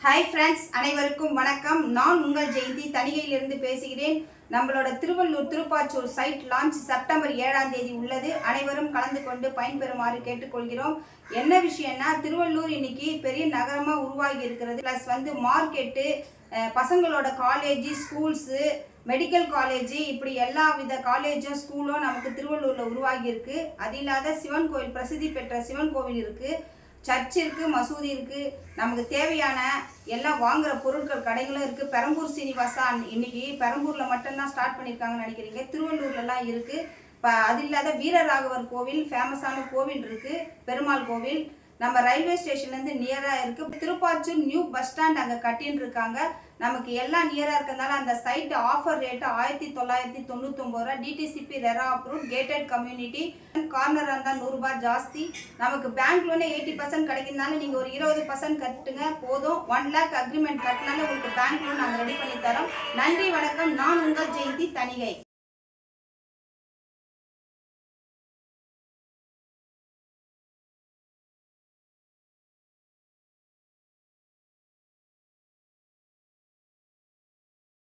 Hi friends, அனைவருக்கும் வணக்கம். நான் உங்கள் ஜெயந்தி தணிகையிலிருந்து பேசுகிறேன். நம்மளோட Thiruvallur Thiruppachur site launch September 7ஆம் தேதி உள்ளது. அனைவரும் கலந்து கொண்டு பயன்பெறுமாறு கேட்டுக்கொள்கிறோம். என்ன விஷயம்னா, திருவள்ளூர் இன்னைக்கு பெரிய நகரமாக உருவாகி இருக்கிறது. ப்ளஸ் மார்க்கெட்டு, பசங்களோட காலேஜ், ஸ்கூல்ஸு, மெடிக்கல் காலேஜ், இப்படி எல்லா வித காலேஜும் ஸ்கூலும் நமக்கு திருவள்ளூரில் உருவாகி இருக்கு. அது இல்லாத சிவன் கோவில், பிரசித்தி பெற்ற சிவன் கோவில் இருக்குது, சர்ச் இருக்குது, மசூதி இருக்குது. நமக்கு தேவையான எல்லாம் வாங்குகிற பொருட்கள் கடைகளும் இருக்குது. பெரம்பூர் சீனிவாசா இன்னைக்கு பெரம்பூரில் மட்டும்தான் ஸ்டார்ட் பண்ணியிருக்காங்கன்னு நினைக்கிறீங்க. திருவள்ளூர்லலாம் இருக்குது. இப்போ அது இல்லாத வீரராகவர் கோவில், ஃபேமஸான கோவில் இருக்குது, பெருமாள் கோவில். நம்ம ரயில்வே ஸ்டேஷன்லேருந்து நியராக இருக்குது. திருப்பாச்சூர் நியூ பஸ் ஸ்டாண்ட் அங்கே கட்டின்னு இருக்காங்க. நமக்கு எல்லாம் நியராக இருக்கிறதுனால அந்த சைட்டு ஆஃபர் ரேட்டு 1999 ரூபா. DTCP RERA approve, gated community. கார்னராக இருந்தால் 100 ரூபாய் ஜாஸ்தி. நமக்கு பேங்க் லோனே 80% கிடைக்கிறதுனால நீங்கள் ஒரு 20% கட்டுங்க போதும். 1 lakh அக்ரிமெண்ட் கட்டினாலும் உங்களுக்கு பேங்க் லோன் நாங்கள் ரெடி பண்ணி தரோம். நன்றி, வணக்கம். நான் உங்கள் ஜெயந்தி தணிகை.